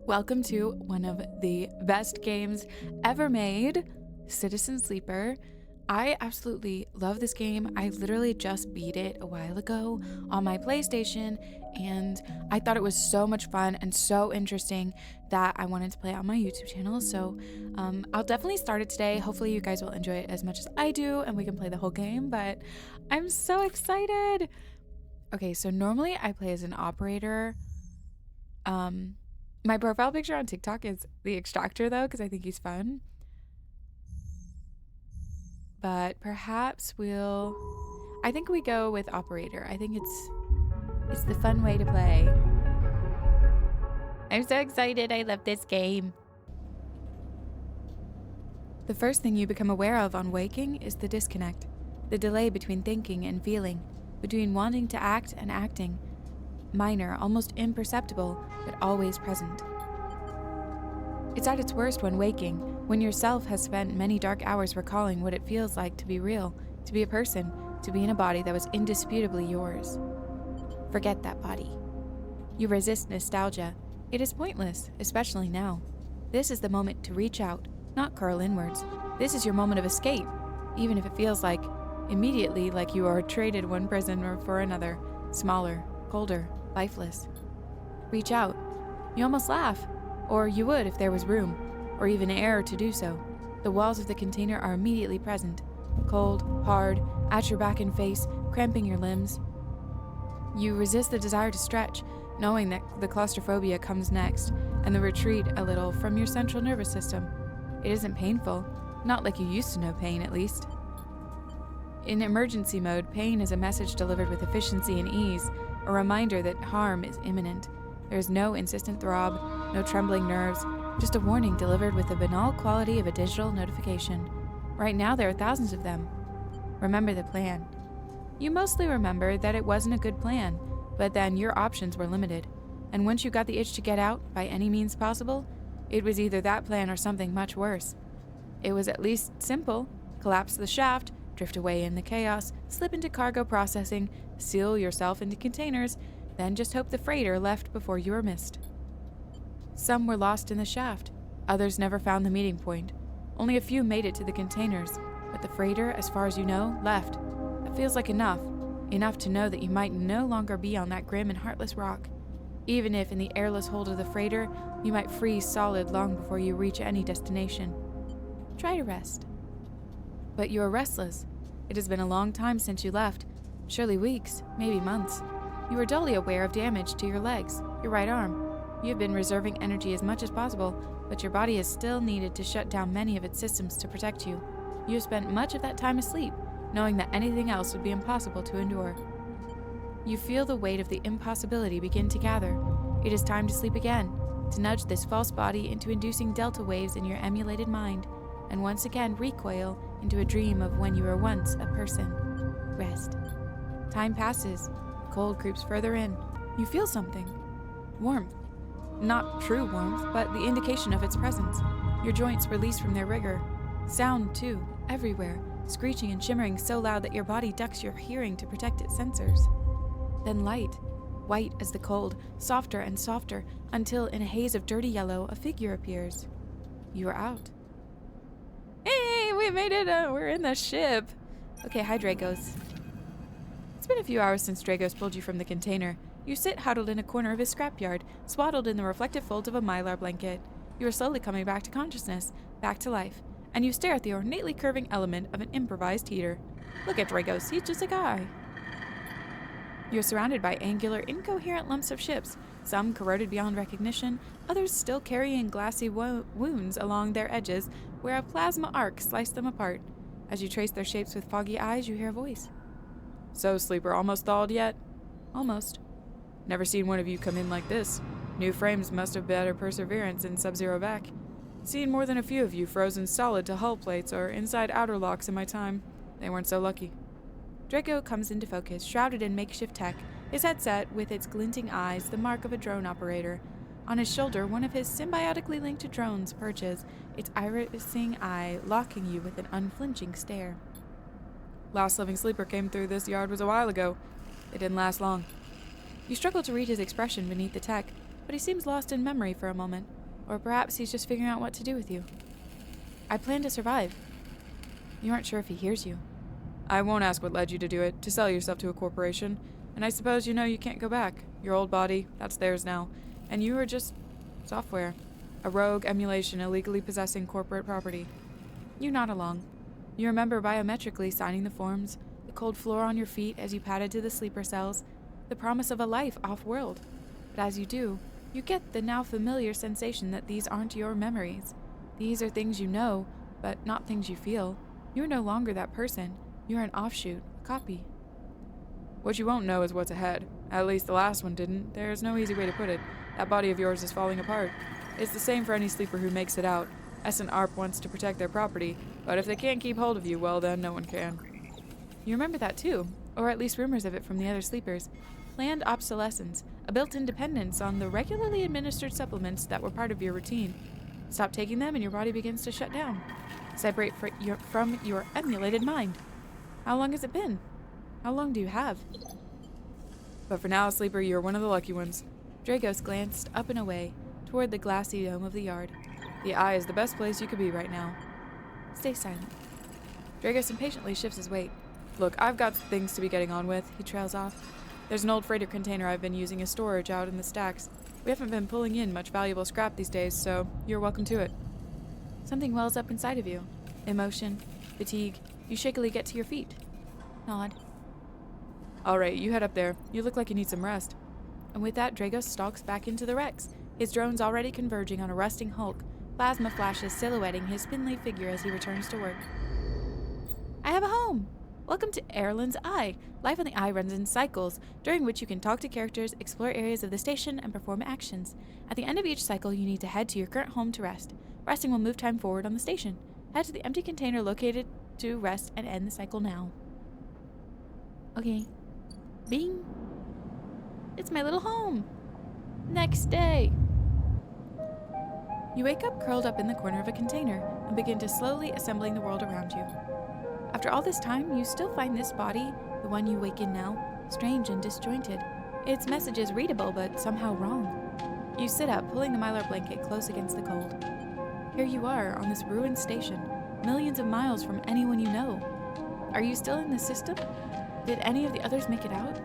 Welcome to one of the best games ever made, Citizen Sleeper. I absolutely love this game. I literally just beat it a while ago on my PlayStation, and I thought it was so much fun and so interesting that I wanted to play it on my YouTube channel. So I'll definitely start it today. Hopefully you guys will enjoy it as much as I do and we can play the whole game, but I'm so excited. Okay, so normally I play as an operator. My profile picture on TikTok is the extractor though, because I think he's fun. But perhaps I think we go with operator. I think it's the fun way to play. I'm so excited. I love this game. The first thing you become aware of on waking is the disconnect, the delay between thinking and feeling, between wanting to act and acting. Minor, almost imperceptible, but always present. It's at its worst when waking, when yourself has spent many dark hours recalling what it feels like to be real, to be a person, to be in a body that was indisputably yours. Forget that body. You resist nostalgia. It is pointless, especially now. This is the moment to reach out, not curl inwards. This is your moment of escape, even if it feels immediately like you are traded one prison for another, smaller, colder, lifeless. Reach out. You almost laugh, or you would if there was room, or even air to do so. The walls of the container are immediately present, cold, hard, at your back and face, cramping your limbs. You resist the desire to stretch, knowing that the claustrophobia comes next, and the retreat a little from your central nervous system. It isn't painful, not like you used to know pain at least. In emergency mode, pain is a message delivered with efficiency and ease, a reminder that harm is imminent. There is no insistent throb, no trembling nerves, just a warning delivered with the banal quality of a digital notification. Right now there are thousands of them. Remember the plan. You mostly remember that it wasn't a good plan, but then your options were limited. And once you got the itch to get out, by any means possible, it was either that plan or something much worse. It was at least simple. Collapse the shaft, drift away in the chaos, slip into cargo processing, seal yourself into containers, then just hope the freighter left before you were missed. Some were lost in the shaft. Others never found the meeting point. Only a few made it to the containers, but the freighter, as far as you know, left. That feels like enough. Enough to know that you might no longer be on that grim and heartless rock. Even if in the airless hold of the freighter, you might freeze solid long before you reach any destination. Try to rest. But you are restless. It has been a long time since you left. Surely weeks, maybe months. You are dully aware of damage to your legs, your right arm. You have been reserving energy as much as possible, but your body has still needed to shut down many of its systems to protect you. You have spent much of that time asleep, knowing that anything else would be impossible to endure. You feel the weight of the impossibility begin to gather. It is time to sleep again, to nudge this false body into inducing delta waves in your emulated mind, and once again recoil into a dream of when you were once a person. Rest. Time passes. Cold creeps further in. You feel something. Warmth. Not true warmth, but the indication of its presence. Your joints release from their rigor. Sound, too, everywhere, screeching and shimmering so loud that your body ducks your hearing to protect its sensors. Then light, white as the cold, softer and softer, until in a haze of dirty yellow, a figure appears. You are out. Hey, we made it! We're in the ship! Okay, hi, Dragos. It's been a few hours since Dragos pulled you from the container. You sit huddled in a corner of his scrapyard, swaddled in the reflective folds of a mylar blanket. You are slowly coming back to consciousness, back to life, and you stare at the ornately curving element of an improvised heater. Look at Dragos, he's just a guy. You're surrounded by angular, incoherent lumps of ships, some corroded beyond recognition, others still carrying glassy wounds along their edges where a plasma arc sliced them apart. As you trace their shapes with foggy eyes, you hear a voice. So, Sleeper, almost thawed yet? Almost. Never seen one of you come in like this. New frames must have better perseverance in Sub-Zero back. Seen more than a few of you frozen solid to hull plates or inside outer locks in my time. They weren't so lucky. Draco comes into focus, shrouded in makeshift tech, his headset with its glinting eyes the mark of a drone operator. On his shoulder, one of his symbiotically linked drones perches, its irising eye locking you with an unflinching stare. Last living sleeper came through this yard was a while ago. It didn't last long. You struggle to read his expression beneath the tech, but he seems lost in memory for a moment, or perhaps he's just figuring out what to do with you. I plan to survive. You aren't sure if he hears you. I won't ask what led you to do it, to sell yourself to a corporation, and I suppose you know you can't go back. Your old body, that's theirs now, and you are just software. A rogue emulation illegally possessing corporate property. You nod along. You remember biometrically signing the forms, the cold floor on your feet as you padded to the sleeper cells, the promise of a life off-world. But as you do, you get the now familiar sensation that these aren't your memories. These are things you know, but not things you feel. You're no longer that person. You're an offshoot, a copy. What you won't know is what's ahead. At least the last one didn't. There's no easy way to put it. That body of yours is falling apart. It's the same for any sleeper who makes it out. S&ARP wants to protect their property, but if they can't keep hold of you, well then, no one can. You remember that too, or at least rumors of it from the other sleepers. Planned obsolescence, a built-in dependence on the regularly administered supplements that were part of your routine. Stop taking them and your body begins to shut down. Separate from your emulated mind. How long has it been? How long do you have? But for now, sleeper, you're one of the lucky ones. Dragos glanced up and away, toward the glassy dome of the yard. The eye is the best place you could be right now. Stay silent. Dragos impatiently shifts his weight. Look, I've got things to be getting on with, he trails off. There's an old freighter container I've been using as storage out in the stacks. We haven't been pulling in much valuable scrap these days, so you're welcome to it. Something wells up inside of you. Emotion, fatigue. You shakily get to your feet. Nod. All right, you head up there. You look like you need some rest. And with that, Dragos stalks back into the Rex, his drones already converging on a rusting hulk, plasma flashes silhouetting his spindly figure as he returns to work. I have a home! Welcome to Erlen's Eye. Life on the Eye runs in cycles, during which you can talk to characters, explore areas of the station, and perform actions. At the end of each cycle, you need to head to your current home to rest. Resting will move time forward on the station. Head to the empty container located to rest and end the cycle now. Okay. Bing! It's my little home! Next day! You wake up curled up in the corner of a container and begin to slowly assembling the world around you. After all this time, you still find this body, the one you wake in now, strange and disjointed. Its message is readable, but somehow wrong. You sit up, pulling the mylar blanket close against the cold. Here you are, on this ruined station, millions of miles from anyone you know. Are you still in the system? Did any of the others make it out?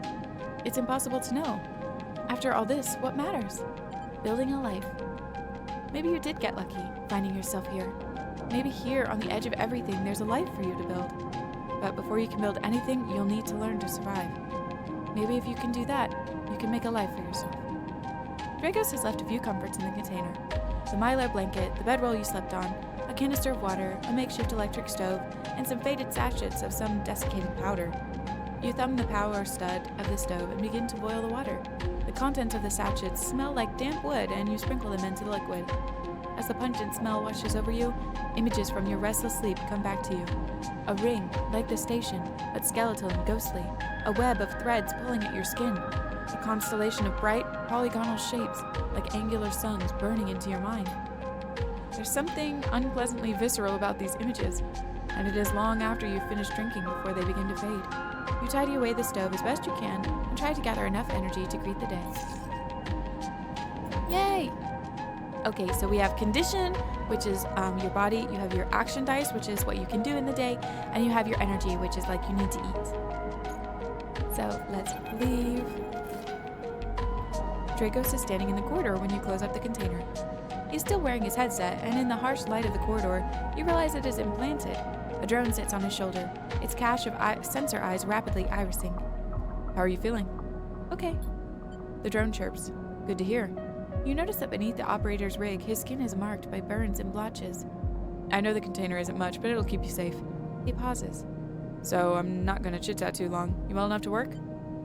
It's impossible to know. After all this, what matters? Building a life. Maybe you did get lucky, finding yourself here. Maybe here, on the edge of everything, there's a life for you to build. But before you can build anything, you'll need to learn to survive. Maybe if you can do that, you can make a life for yourself. Dragos has left a few comforts in the container. The mylar blanket, the bedroll you slept on, a canister of water, a makeshift electric stove, and some faded sachets of some desiccated powder. You thumb the power stud of the stove and begin to boil the water. The contents of the sachets smell like damp wood, and you sprinkle them into the liquid. As the pungent smell washes over you, images from your restless sleep come back to you. A ring, like the station, but skeletal and ghostly. A web of threads pulling at your skin. A constellation of bright, polygonal shapes, like angular suns burning into your mind. There's something unpleasantly visceral about these images, and it is long after you've finished drinking before they begin to fade. You tidy away the stove as best you can and try to gather enough energy to greet the day. Yay! Okay, so we have condition, which is your body. You have your action dice, which is what you can do in the day. And you have your energy, which is like you need to eat. So let's leave. Dragos is standing in the corridor when you close up the container. He's still wearing his headset, and in the harsh light of the corridor, you realize it is implanted. A drone sits on his shoulder, its cache of sensor eyes rapidly irising. How are you feeling? Okay. The drone chirps. Good to hear. You notice that beneath the operator's rig, his skin is marked by burns and blotches. I know the container isn't much, but it'll keep you safe. He pauses. So I'm not gonna chit-chat too long. You well enough to work?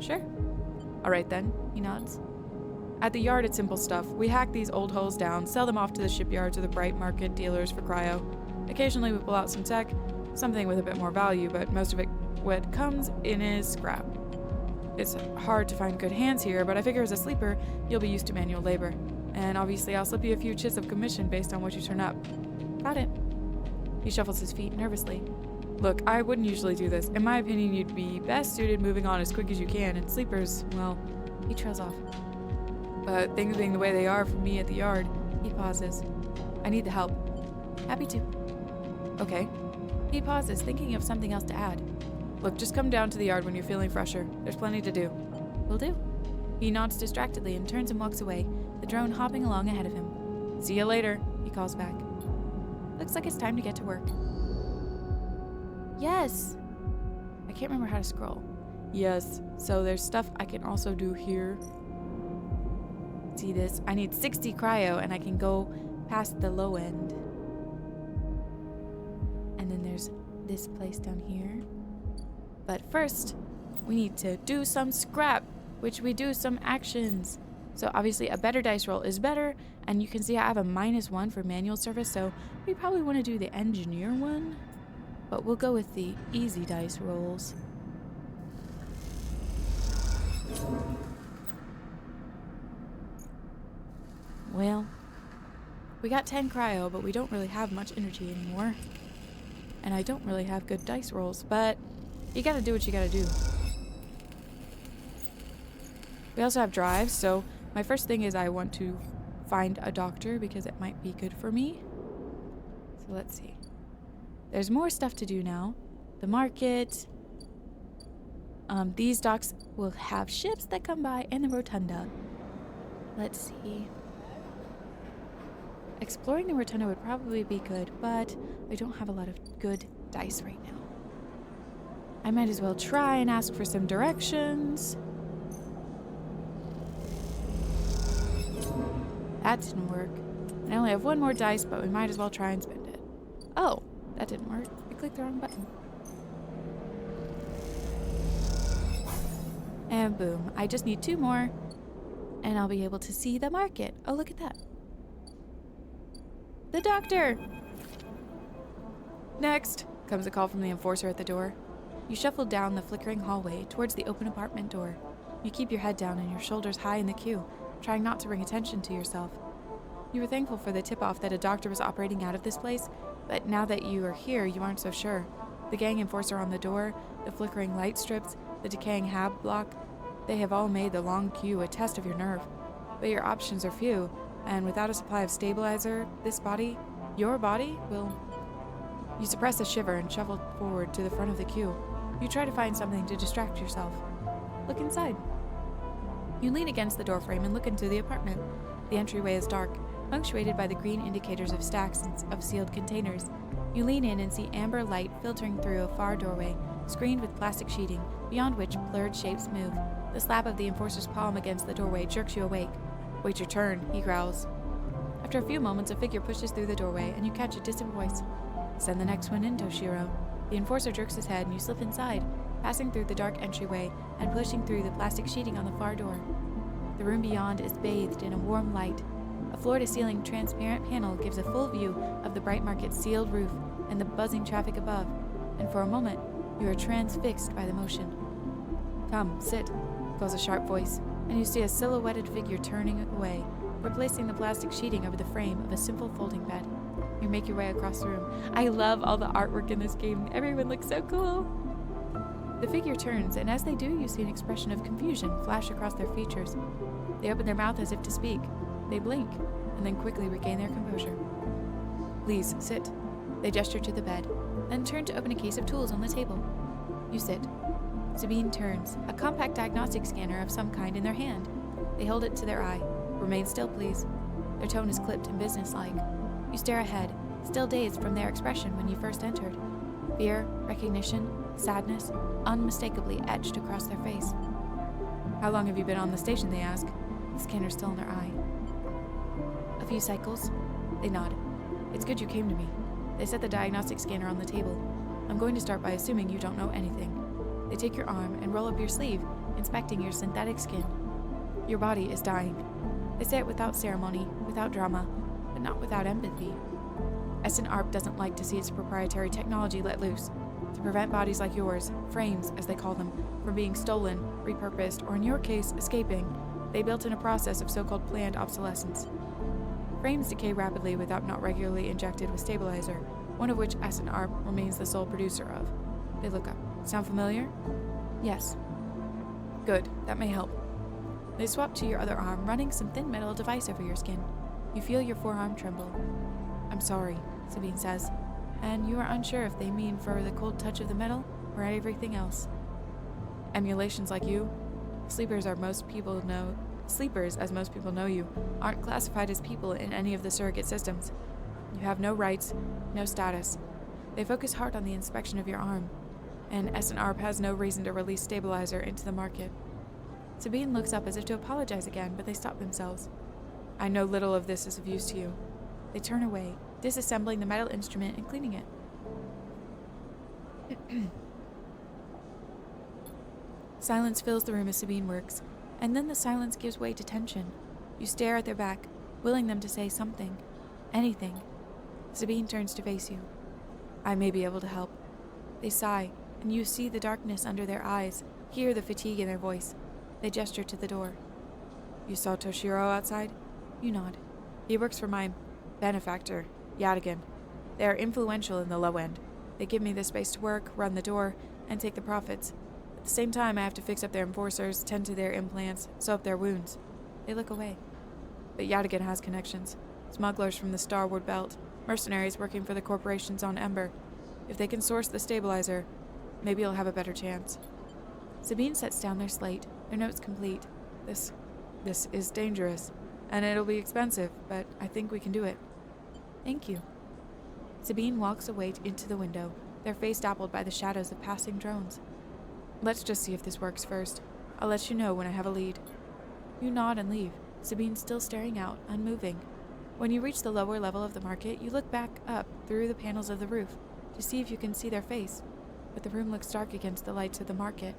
Sure. All right then, he nods. At the yard, it's simple stuff. We hack these old hulls down, sell them off to the shipyards or the bright market dealers for cryo. Occasionally we pull out some tech, something with a bit more value, but most of it, what comes in is scrap. It's hard to find good hands here, but I figure as a sleeper, you'll be used to manual labor. And obviously I'll slip you a few chits of commission based on what you turn up. Got it. He shuffles his feet nervously. Look, I wouldn't usually do this. In my opinion, you'd be best suited moving on as quick as you can, and sleepers, well, he trails off. But things being the way they are for me at the yard, He pauses. I need the help. Happy to. Okay. He pauses, thinking of something else to add. Look, just come down to the yard when you're feeling fresher. There's plenty to do. Will do. He nods distractedly and turns and walks away, the drone hopping along ahead of him. See you later. He calls back. Looks like it's time to get to work. Yes! I can't remember how to scroll. Yes, so there's stuff I can also do here. See this? I need 60 cryo and I can go past the low end. And then there's this place down here. But first, we need to do some scrap, which we do some actions. So obviously a better dice roll is better, and you can see I have a -1 for manual service, so we probably want to do the engineer one. But we'll go with the easy dice rolls. Well, we got 10 cryo, but we don't really have much energy anymore. And I don't really have good dice rolls, but you gotta do what you gotta do. We also have drives, so my first thing is I want to find a doctor because it might be good for me. So let's see. There's more stuff to do now. The market. These docks will have ships that come by, and the rotunda. Let's see. Exploring the rotunda would probably be good, but I don't have a lot of good dice right now. I might as well try and ask for some directions. That didn't work. I only have one more dice, but we might as well try and spend it. Oh, that didn't work. I clicked the wrong button. And boom. I just need 2 more, and I'll be able to see the market. Oh, look at that. The doctor! Next, comes a call from the enforcer at the door. You shuffle down the flickering hallway towards the open apartment door. You keep your head down and your shoulders high in the queue, trying not to bring attention to yourself. You were thankful for the tip-off that a doctor was operating out of this place, but now that you are here, you aren't so sure. The gang enforcer on the door, the flickering light strips, the decaying hab block, they have all made the long queue a test of your nerve. But your options are few, and without a supply of stabilizer, this body, your body, will... You suppress a shiver and shuffle forward to the front of the queue. You try to find something to distract yourself. Look inside. You lean against the doorframe and look into the apartment. The entryway is dark, punctuated by the green indicators of stacks of sealed containers. You lean in and see amber light filtering through a far doorway, screened with plastic sheeting, beyond which blurred shapes move. The slap of the enforcer's palm against the doorway jerks you awake. Wait your turn, he growls. After a few moments, a figure pushes through the doorway, and you catch a distant voice. Send the next one in, Toshiro. The enforcer jerks his head, and you slip inside, passing through the dark entryway and pushing through the plastic sheeting on the far door. The room beyond is bathed in a warm light. A floor-to-ceiling transparent panel gives a full view of the Bright Market's sealed roof and the buzzing traffic above, and for a moment, you are transfixed by the motion. Come, sit, calls a sharp voice, and you see a silhouetted figure turning away, replacing the plastic sheeting over the frame of a simple folding bed. You make your way across the room. I love all the artwork in this game. Everyone looks so cool. The figure turns, and as they do, you see an expression of confusion flash across their features. They open their mouth as if to speak. They blink, and then quickly regain their composure. Please, sit. They gesture to the bed, then turn to open a case of tools on the table. You sit. Sabine turns, a compact diagnostic scanner of some kind in their hand. They hold it to their eye. Remain still, please. Their tone is clipped and businesslike. You stare ahead, still dazed from their expression when you first entered. Fear, recognition, sadness, unmistakably etched across their face. How long have you been on the station, they ask. The scanner still in their eye. A few cycles. They nod. It's good you came to me. They set the diagnostic scanner on the table. I'm going to start by assuming you don't know anything. They take your arm and roll up your sleeve, inspecting your synthetic skin. Your body is dying. They say it without ceremony, without drama, but not without empathy. SN-ARP doesn't like to see its proprietary technology let loose. To prevent bodies like yours, frames as they call them, from being stolen, repurposed, or in your case, escaping, they built in a process of so-called planned obsolescence. Frames decay rapidly without not regularly injected with stabilizer, one of which SN-ARP remains the sole producer of. They look up. Sound familiar? Yes. Good, that may help. They swap to your other arm, running some thin metal device over your skin. You feel your forearm tremble. I'm sorry, Sabine says, and you are unsure if they mean for the cold touch of the metal or everything else. Emulations like you, sleepers, as most people know you, aren't classified as people in any of the surrogate systems. You have no rights, no status. They focus hard on the inspection of your arm, and SNARP has no reason to release Stabilizer into the market. Sabine looks up as if to apologize again, but they stop themselves. I know little of this is of use to you. They turn away, disassembling the metal instrument and cleaning it. Silence fills the room as Sabine works, and then the silence gives way to tension. You stare at their back, willing them to say something, anything. Sabine turns to face you. I may be able to help. They sigh, and you see the darkness under their eyes, hear the fatigue in their voice. They gesture to the door. You saw Toshiro outside? You nod. He works for my benefactor, Yadigan. They are influential in the low end. They give me the space to work, run the door, and take the profits. At the same time, I have to fix up their enforcers, tend to their implants, sew up their wounds. They look away. But Yadigan has connections. Smugglers from the Starward Belt, mercenaries working for the corporations on Ember. If they can source the Stabilizer, maybe you'll have a better chance. Sabine sets down their slate, their notes complete. This is dangerous, and it'll be expensive, but I think we can do it. Thank you. Sabine walks away into the window, their face dappled by the shadows of passing drones. Let's just see if this works first. I'll let you know when I have a lead. You nod and leave, Sabine still staring out, unmoving. When you reach the lower level of the market, you look back up through the panels of the roof to see if you can see their face, but the room looks dark against the lights of the market.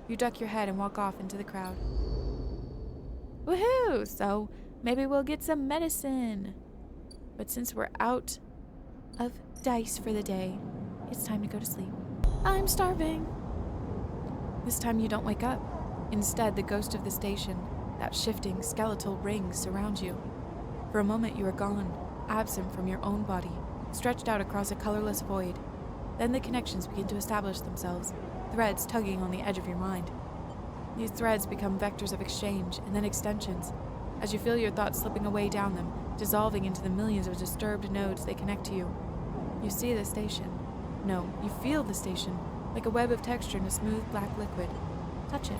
You duck your head and walk off into the crowd. Woohoo! So maybe we'll get some medicine. But since we're out of dice for the day, it's time to go to sleep. I'm starving. This time you don't wake up. Instead, the ghost of the station, that shifting skeletal ring, surrounds you. For a moment you are gone, absent from your own body, stretched out across a colorless void. Then the connections begin to establish themselves, threads tugging on the edge of your mind. These threads become vectors of exchange and then extensions, as you feel your thoughts slipping away down them, dissolving into the millions of disturbed nodes they connect to you. You see the station. No, you feel the station, like a web of texture in a smooth black liquid. Touch it.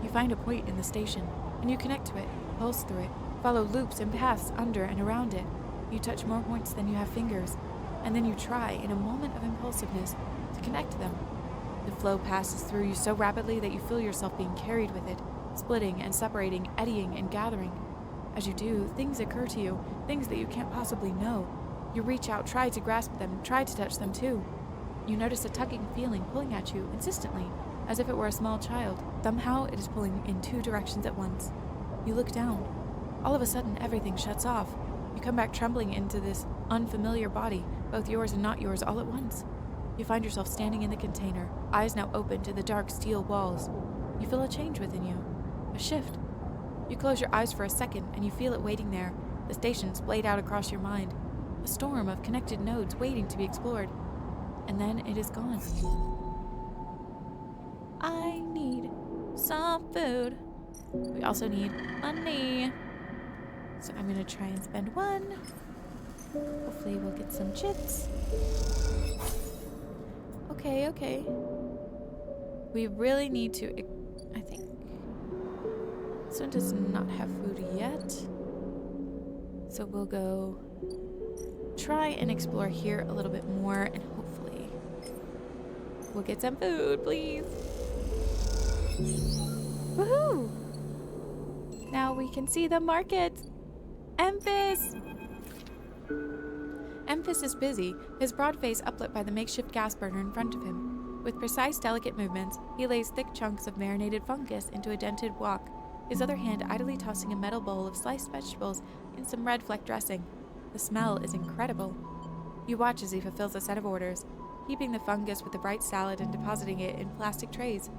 You find a point in the station, and you connect to it, pulse through it, follow loops and paths under and around it. You touch more points than you have fingers, and then you try, in a moment of impulsiveness, to connect them. The flow passes through you so rapidly that you feel yourself being carried with it, splitting and separating, eddying and gathering. As you do, things occur to you, things that you can't possibly know. You reach out, try to grasp them, try to touch them too. You notice a tugging feeling pulling at you insistently, as if it were a small child. Somehow it is pulling in two directions at once. You look down. All of a sudden, everything shuts off. You come back trembling into this unfamiliar body, both yours and not yours, all at once. You find yourself standing in the container, eyes now open to the dark steel walls. You feel a change within you, a shift. You close your eyes for a second, and you feel it waiting there, the station splayed out across your mind, a storm of connected nodes waiting to be explored. And then it is gone. I need some food. We also need money. So I'm gonna try and spend one. Hopefully we'll get some chits. Okay. We really need to, I think. This one does not have food yet. So we'll go try and explore here a little bit more, and hopefully we'll get some food, please. Woohoo! Now we can see the market. Emphis! Emphis is busy, his broad face uplit by the makeshift gas burner in front of him. With precise, delicate movements, he lays thick chunks of marinated fungus into a dented wok, his other hand idly tossing a metal bowl of sliced vegetables in some red fleck dressing. The smell is incredible. You watch as he fulfills a set of orders, heaping the fungus with the bright salad and depositing it in plastic trays.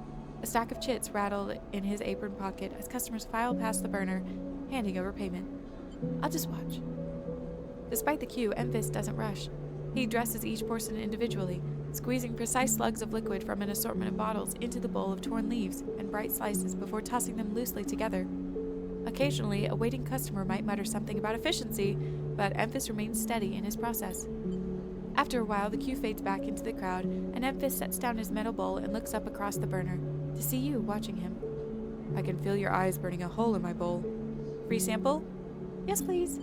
A stack of chits rattled in his apron pocket as customers file past the burner, handing over payment. I'll just watch. Despite the queue, Emphis doesn't rush. He dresses each portion individually, squeezing precise slugs of liquid from an assortment of bottles into the bowl of torn leaves and bright slices before tossing them loosely together. Occasionally, a waiting customer might mutter something about efficiency, but Emphas remains steady in his process. After a while, the queue fades back into the crowd, and Emphas sets down his metal bowl and looks up across the burner to see you watching him. I can feel your eyes burning a hole in my bowl. Free sample? Yes, please.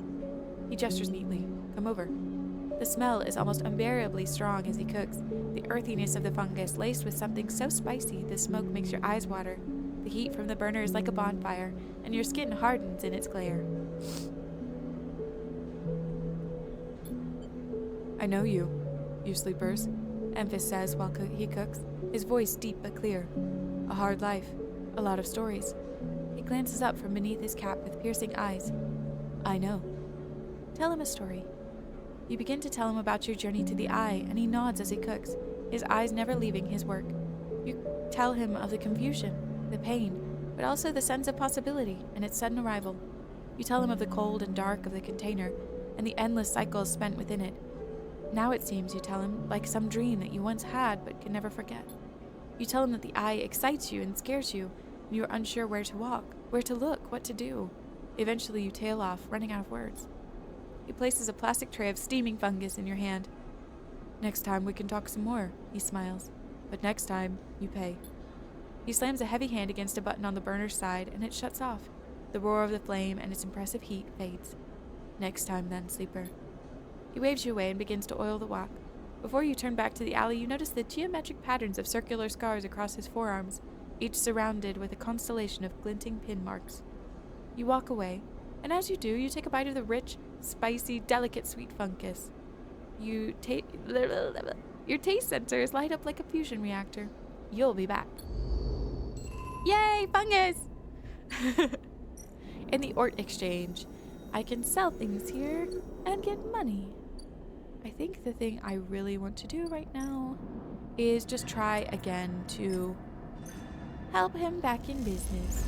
He gestures neatly. Come over. The smell is almost unbearably strong as he cooks, the earthiness of the fungus laced with something so spicy the smoke makes your eyes water. The heat from the burner is like a bonfire, and your skin hardens in its glare. I know you sleepers, Emphas says while he cooks, his voice deep but clear. A hard life, a lot of stories. He glances up from beneath his cap with piercing eyes. I know. Tell him a story. You begin to tell him about your journey to the Eye, and he nods as he cooks, his eyes never leaving his work. You tell him of the confusion, the pain, but also the sense of possibility and its sudden arrival. You tell him of the cold and dark of the container, and the endless cycles spent within it. Now it seems, you tell him, like some dream that you once had but can never forget. You tell him that the Eye excites you and scares you, and you are unsure where to walk, where to look, what to do. Eventually you tail off, running out of words. He places a plastic tray of steaming fungus in your hand. Next time we can talk some more, he smiles. But next time, you pay. He slams a heavy hand against a button on the burner's side, and it shuts off. The roar of the flame and its impressive heat fades. Next time then, sleeper. He waves you away and begins to oil the wok. Before you turn back to the alley, you notice the geometric patterns of circular scars across his forearms, each surrounded with a constellation of glinting pin marks. You walk away, and as you do, you take a bite of the rich, spicy, delicate sweet fungus. Your taste sensors light up like a fusion reactor. You'll be back. Yay, fungus! In the Ort Exchange, I can sell things here and get money. I think the thing I really want to do right now is just try again to help him back in business.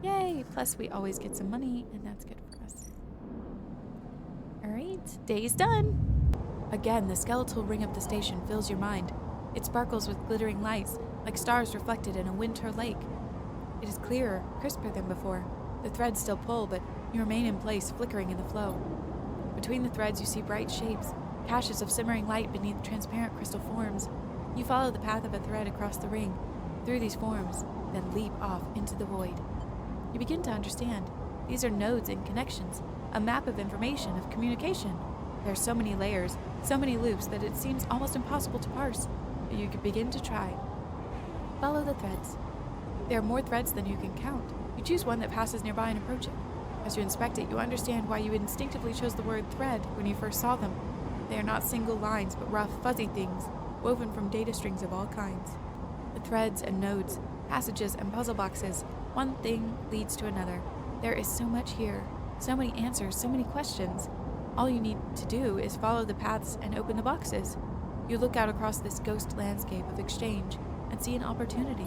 Yay! Plus we always get some money, and that's good for us. Alright, day's done! Again, the skeletal ring of the station fills your mind. It sparkles with glittering lights, like stars reflected in a winter lake. It is clearer, crisper than before. The threads still pull, but you remain in place, flickering in the flow. Between the threads you see bright shapes, caches of simmering light beneath transparent crystal forms. You follow the path of a thread across the ring, through these forms, then leap off into the void. You begin to understand. These are nodes and connections, a map of information, of communication. There are so many layers, so many loops that it seems almost impossible to parse, but you can begin to try. Follow the threads. There are more threads than you can count. You choose one that passes nearby and approach it. As you inspect it, you understand why you instinctively chose the word thread when you first saw them. They are not single lines, but rough, fuzzy things, woven from data strings of all kinds. The threads and nodes, passages and puzzle boxes, one thing leads to another. There is so much here, so many answers, so many questions. All you need to do is follow the paths and open the boxes. You look out across this ghost landscape of exchange and see an opportunity.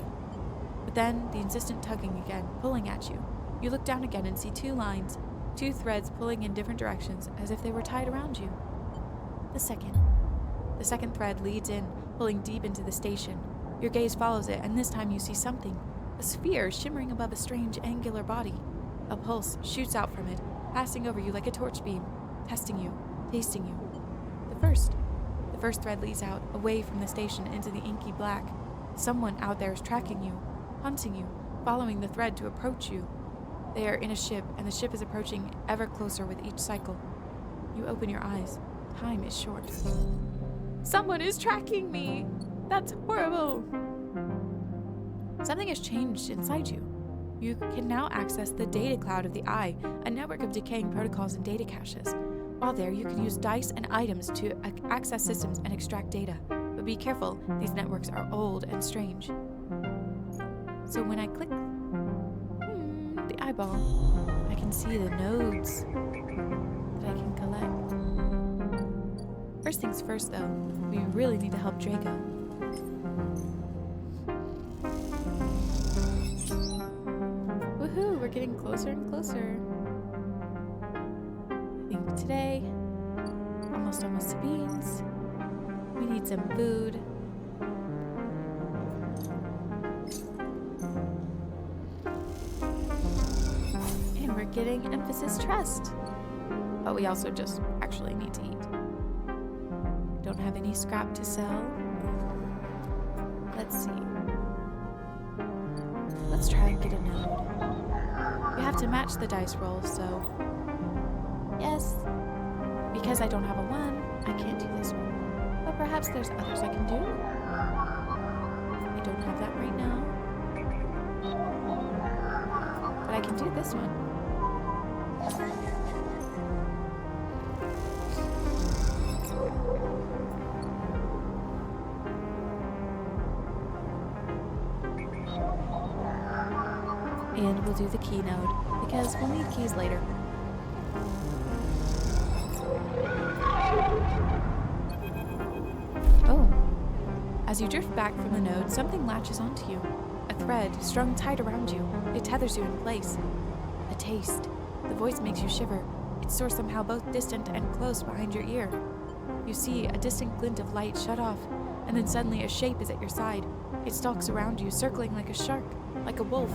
But then, the insistent tugging again, pulling at you. You look down again and see two lines, two threads pulling in different directions as if they were tied around you. The second thread leads in, pulling deep into the station. Your gaze follows it, and this time you see something, a sphere shimmering above a strange angular body. A pulse shoots out from it, passing over you like a torch beam, testing you, tasting you. The first thread leads out, away from the station into the inky black. Someone out there is tracking you, hunting you, following the thread to approach you. They are in a ship, and the ship is approaching ever closer with each cycle. You open your eyes. Time is short. Someone is tracking me! That's horrible! Something has changed inside you. You can now access the data cloud of the Eye, a network of decaying protocols and data caches. While there, you can use dice and items to access systems and extract data. But be careful, these networks are old and strange. So when I click the eyeball, I can see the nodes that I can collect. First things first, though, we really need to help Draco. Woohoo, we're getting closer and closer. I think today, almost to beans. We need some food. And we're getting emphasis trust. But we also just actually need to eat. Don't have any scrap to sell. Let's see. Let's try and get a node. You have to match the dice roll, so... Yes. Because I don't have a 1, I can't do this one. But perhaps there's others I can do. I don't have that right now. But I can do this one. And we'll do the key node, because we'll need keys later. Oh. As you drift back from the node, something latches onto you. A thread strung tight around you. It tethers you in place. A taste. The voice makes you shiver. Its source somehow both distant and close behind your ear. You see a distant glint of light shut off, and then suddenly a shape is at your side. It stalks around you, circling like a shark, like a wolf.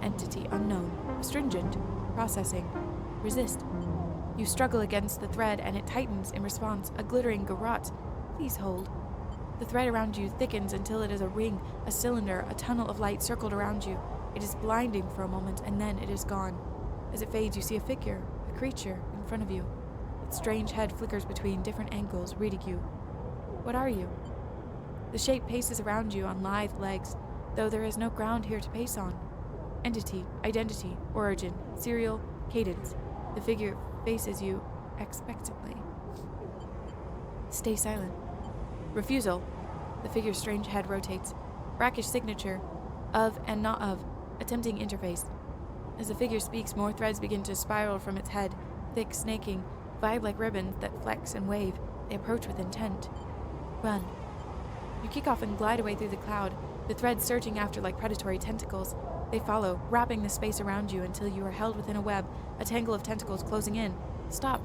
Entity unknown, astringent, processing, resist. You struggle against the thread and it tightens in response, a glittering garrote. Please hold. The thread around you thickens until it is a ring, a cylinder, a tunnel of light circled around you. It is blinding for a moment and then it is gone. As it fades, you see a figure, a creature, in front of you. Its strange head flickers between different angles, reading you. What are you? The shape paces around you on lithe legs, though there is no ground here to pace on. Entity, identity, origin, serial, cadence. The figure faces you expectantly. Stay silent. Refusal. The figure's strange head rotates. Brackish signature. Of and not of. Attempting interface. As the figure speaks, more threads begin to spiral from its head. Thick, snaking, vibe like ribbons that flex and wave. They approach with intent. Run. You kick off and glide away through the cloud, the threads surging after like predatory tentacles. They follow, wrapping the space around you until you are held within a web, a tangle of tentacles closing in. Stop.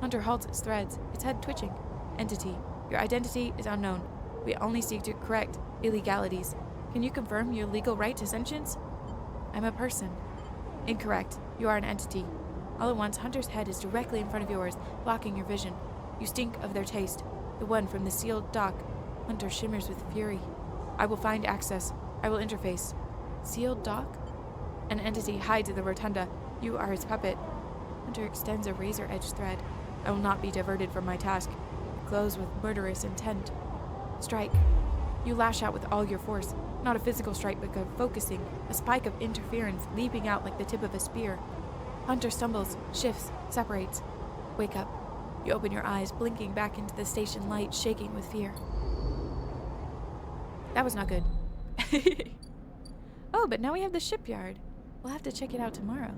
Hunter halts its threads, its head twitching. Entity. Your identity is unknown. We only seek to correct illegalities. Can you confirm your legal right to sentience? I'm a person. Incorrect. You are an entity. All at once, Hunter's head is directly in front of yours, blocking your vision. You stink of their taste. The one from the sealed dock. Hunter shimmers with fury. I will find access. I will interface. Sealed dock? An entity hides in the rotunda. You are his puppet. Hunter extends a razor-edged thread. I will not be diverted from my task. It glows with murderous intent. Strike. You lash out with all your force. Not a physical strike, but a focusing, a spike of interference leaping out like the tip of a spear. Hunter stumbles, shifts, separates. Wake up. You open your eyes, blinking back into the station light, shaking with fear. That was not good. Oh, but now we have the shipyard. We'll have to check it out tomorrow.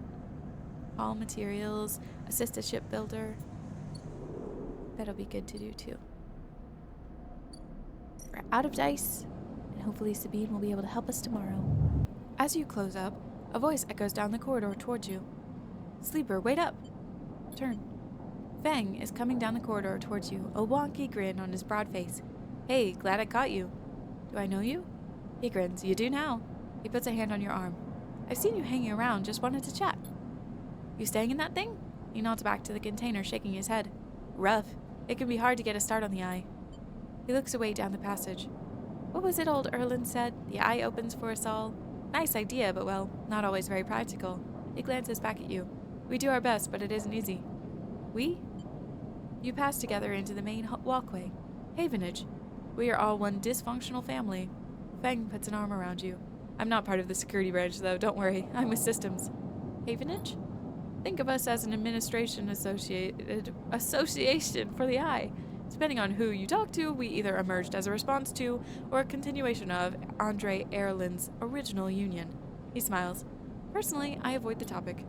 Haul materials, assist a shipbuilder. That'll be good to do too. We're out of dice, and hopefully Sabine will be able to help us tomorrow. As you close up, a voice echoes down the corridor towards you. Sleeper, wait up! Turn. Feng is coming down the corridor towards you, a wonky grin on his broad face. Hey, glad I caught you. Do I know you? He grins. You do now. He puts a hand on your arm. I've seen you hanging around, just wanted to chat. You staying in that thing? He nods back to the container, shaking his head. Rough. It can be hard to get a start on the eye. He looks away down the passage. What was it old Erland said? The eye opens for us all. Nice idea, but well, not always very practical. He glances back at you. We do our best, but it isn't easy. We? You pass together into the main walkway. Havenage. We are all one dysfunctional family. Feng puts an arm around you. I'm not part of the security branch, though, don't worry. I'm with systems. Havenage? Think of us as an association for the eye. Depending on who you talk to, we either emerged as a response to or a continuation of Andre Erland's original union. He smiles. Personally, I avoid the topic.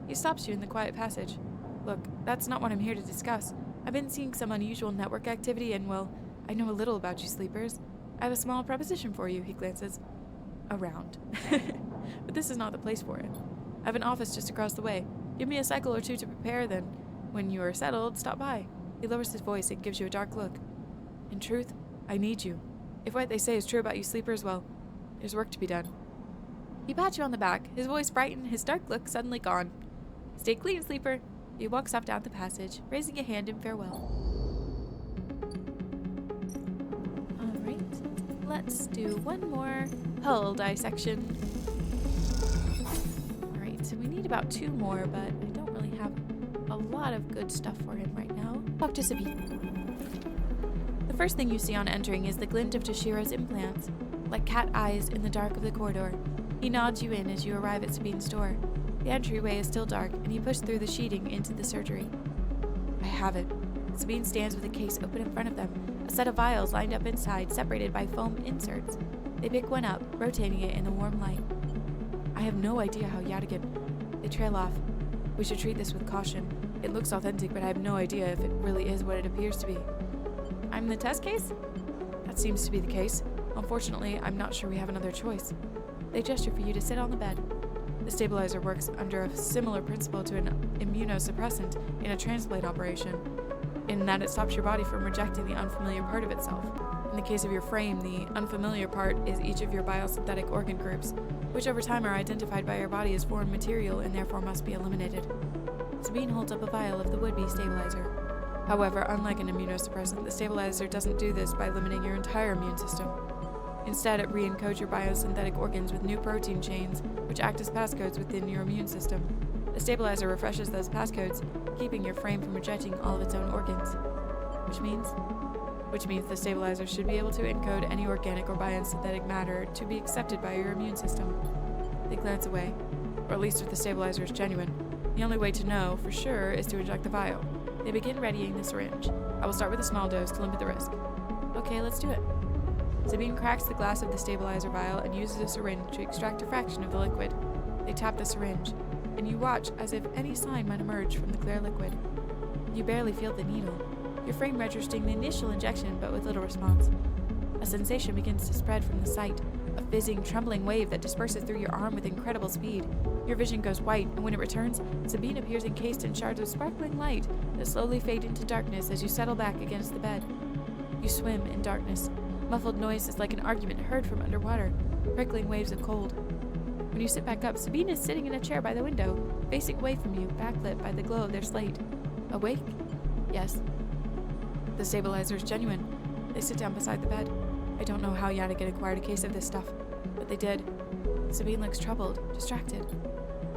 He stops you in the quiet passage. Look, that's not what I'm here to discuss. I've been seeing some unusual network activity and, well, I know a little about you sleepers. I have a small proposition for you, he glances around. But this is not the place for it. I have an office just across the way. Give me a cycle or two to prepare, then when you are settled, stop by. He lowers his voice and gives you a dark look. In truth, I need you. If what they say is true about you sleepers, well, there's work to be done. He pats you on the back, his voice brightened, his dark look suddenly gone. Stay clean, sleeper. He walks off down the passage, raising a hand in farewell. Alright, let's do one more hull dissection. Alright, so we need about 2 more, but I don't really have a lot of good stuff for him right now. Talk to Sabine. The first thing you see on entering is the glint of Toshiro's implants, like cat eyes in the dark of the corridor. He nods you in as you arrive at Sabine's door. The entryway is still dark, and you push through the sheeting into the surgery. I have it. Sabine stands with a case open in front of them, a set of vials lined up inside, separated by foam inserts. They pick one up, rotating it in the warm light. I have no idea how Yadigan... They trail off. We should treat this with caution. It looks authentic, but I have no idea if it really is what it appears to be. I'm the test case? That seems to be the case. Unfortunately, I'm not sure we have another choice. They gesture for you to sit on the bed. The stabilizer works under a similar principle to an immunosuppressant in a transplant operation, in that it stops your body from rejecting the unfamiliar part of itself. In the case of your frame, the unfamiliar part is each of your biosynthetic organ groups, which over time are identified by your body as foreign material and therefore must be eliminated. Sabine holds up a vial of the would-be stabilizer. However, unlike an immunosuppressant, the stabilizer doesn't do this by limiting your entire immune system. Instead, it re-encodes your biosynthetic organs with new protein chains, which act as passcodes within your immune system. The stabilizer refreshes those passcodes, keeping your frame from rejecting all of its own organs. Which means the stabilizer should be able to encode any organic or biosynthetic matter to be accepted by your immune system. They glance away, or at least if the stabilizer is genuine. The only way to know for sure is to inject the vial. They begin readying the syringe. I will start with a small dose to limit the risk. Okay, let's do it. Sabine cracks the glass of the stabilizer vial and uses a syringe to extract a fraction of the liquid. They tap the syringe, and you watch as if any sign might emerge from the clear liquid. You barely feel the needle, your frame registering the initial injection but with little response. A sensation begins to spread from the site, a fizzing, trembling wave that disperses through your arm with incredible speed. Your vision goes white, and when it returns, Sabine appears encased in shards of sparkling light that slowly fade into darkness as you settle back against the bed. You swim in darkness. Muffled noises like an argument heard from underwater, prickling waves of cold. When you sit back up, Sabine is sitting in a chair by the window, facing away from you, backlit by the glow of their slate. Awake? Yes. The stabilizer is genuine. They sit down beside the bed. I don't know how Yadigan acquired a case of this stuff, but they did. Sabine looks troubled, distracted.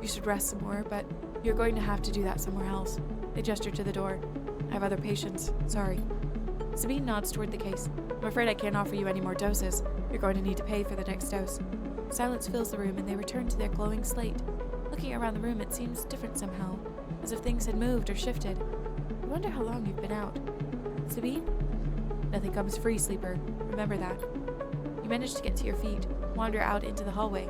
You should rest some more, but you're going to have to do that somewhere else. They gesture to the door. I have other patients. Sorry. Sabine nods toward the case. I'm afraid I can't offer you any more doses. You're going to need to pay for the next dose. Silence fills the room, and they return to their glowing slate. Looking around the room, it seems different somehow, as if things had moved or shifted. I wonder how long you've been out. Sabine? Nothing comes free, sleeper. Remember that. You manage to get to your feet, wander out into the hallway.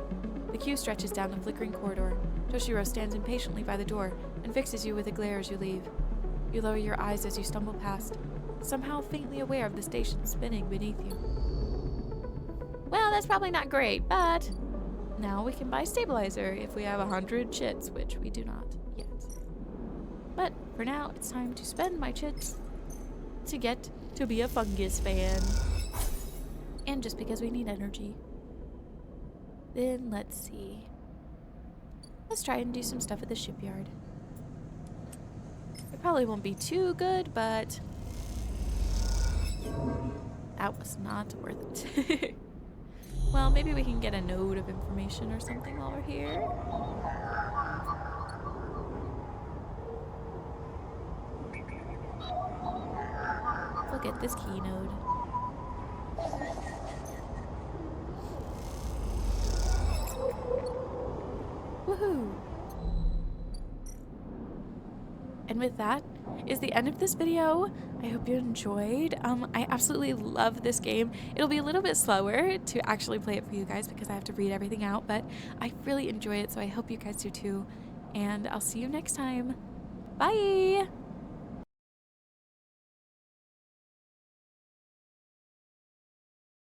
The queue stretches down the flickering corridor. Toshiro stands impatiently by the door and fixes you with a glare as you leave. You lower your eyes as you stumble past, somehow faintly aware of the station spinning beneath you. Well, that's probably not great, but now we can buy stabilizer if we have 100 chits, which we do not yet. But for now, it's time to spend my chits to get to be a fungus fan. And just because we need energy. Then let's see. Let's try and do some stuff at the shipyard. It probably won't be too good, but that was not worth it. Well, maybe we can get a node of information or something while we're here. We'll get this key node. Woohoo! And with that is the end of this video. I hope you enjoyed. I absolutely love this game. It'll be a little bit slower to actually play it for you guys because I have to read everything out, but I really enjoy it, so I hope you guys do too. And I'll see you next time. Bye!